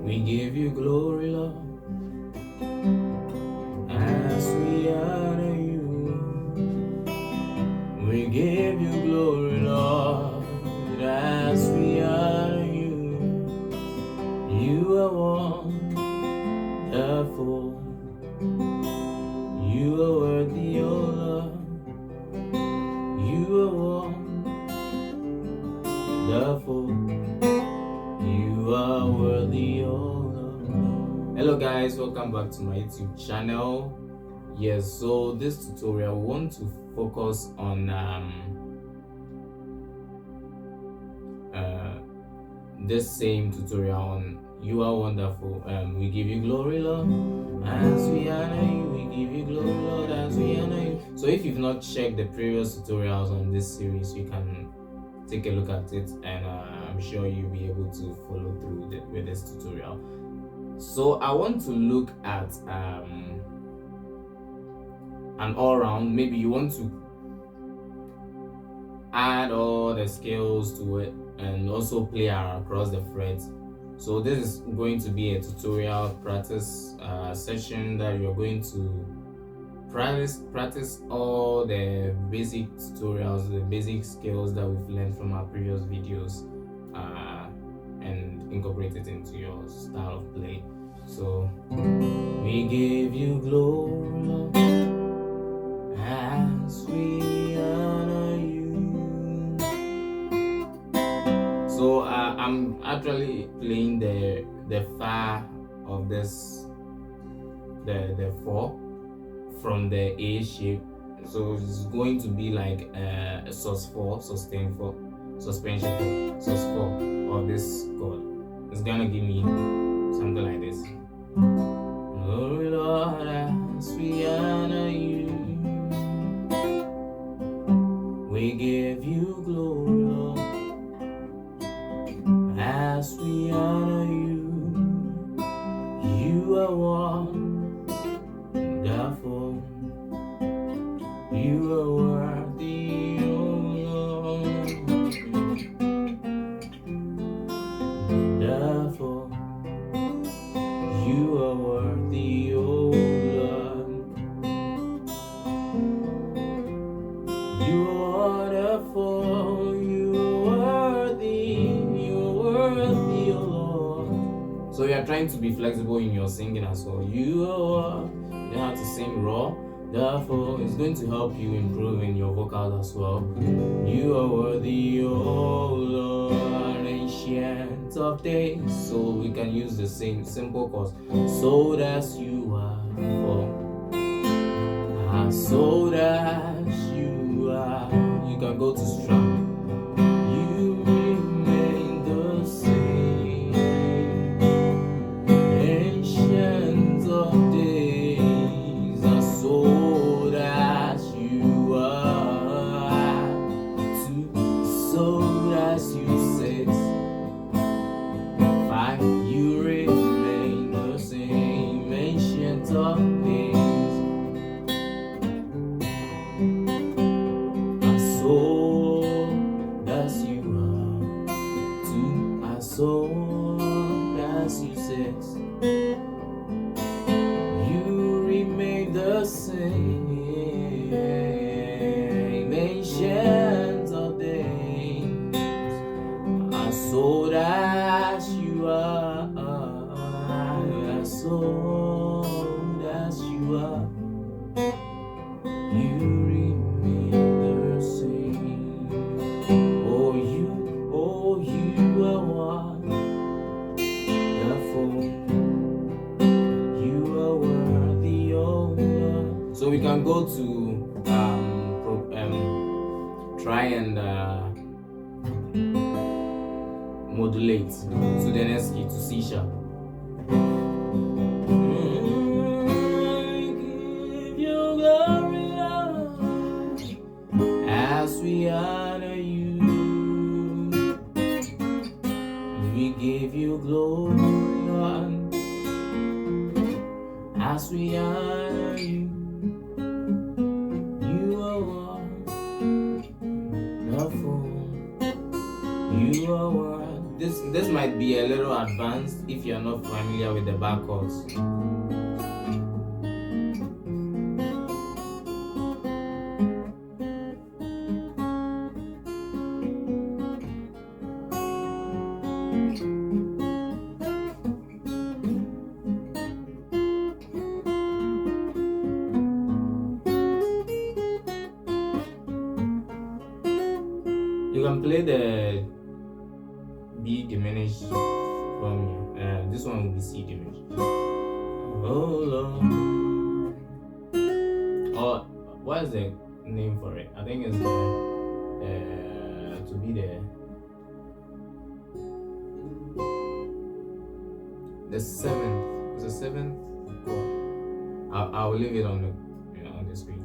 We give you glory, Lord, as we honor you. We give you glory, Lord, as we honor you. You are wonderful. You are worthy, O Lord. You are wonderful. You are worthy, O Lord. Hello guys, welcome back to my YouTube channel. Yes, so this tutorial we want to focus on this same tutorial on you are wonderful. We give you glory, Lord, as we honor you. We give you glory, Lord, as we honor you. So if you've not checked the previous tutorials on this series, you can take a look at it, and I'm sure you'll be able to follow through with this tutorial. So I want to look at an all-round. Maybe you want to add all the scales to it and also play across the frets. So this is going to be a tutorial practice session that you're going to practice all the basic tutorials, the basic skills that we've learned from our previous videos, and incorporate it into your style of play. So we give you glory, Lord, as we honor you. So I'm actually playing the fa of this, the 4 from the A shape. So it's going to be like a sus4, sustain 4, suspension 4, sus4 of this chord. It's gonna give me something like this. Glory, Lord, as we honor you. We give you glory, Lord, as we honor you. You are wonderful. You are worthy, O Lord. Wonderful. You are worthy, O Lord. You are wonderful. You are worthy. You are worthy, O Lord. So you are trying to be flexible in your singing as well. You don't have to sing raw. Therefore, it's going to help you improve in your vocals as well. You are worthy, O Lord, ancient of days. So we can use the same simple chords. So that you are for, so that you are. You can go to strong. You remain the same, ancient of days. So that you are, so that you 6, 5, you remain the same, ancient of days. So that you are, 2, so that you 6. You remain the same, ancient of days. So that you are, so that you are. You remain the same. Oh, you are wonderful. You are worthy, oh Lord. So we can go to try and modulate to the next key, to C sharp. Give you glory, Lord, as we honor you. We give you glory, Lord, as we honor you. You are wonderful. You are worthy. this might be a little advanced if you're not familiar with the bar chords. You can play the B diminished from here. This one will be C diminished. Oh Lord. Or what is the name for it? I think it's to be the seventh. It's the seventh chord. I'll leave it on the screen.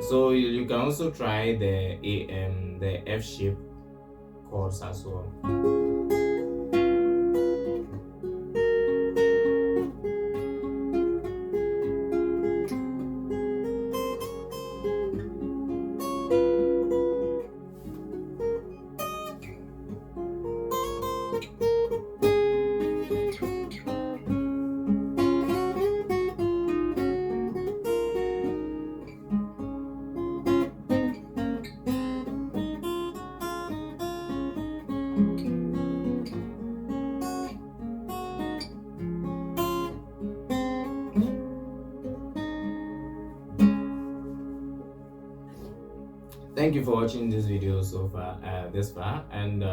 So you can also try the F shape chords as well. Thank you for watching this video so far, this far, and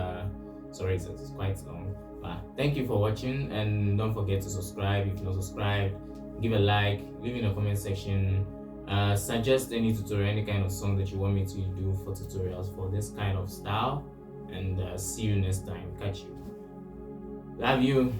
sorry it's quite long, but thank you for watching, and don't forget to subscribe if you're not subscribed. Give a like, leave in the comment section, suggest any tutorial, any kind of song that you want me to do for tutorials for this kind of style, and see you next time. Catch you. Love you.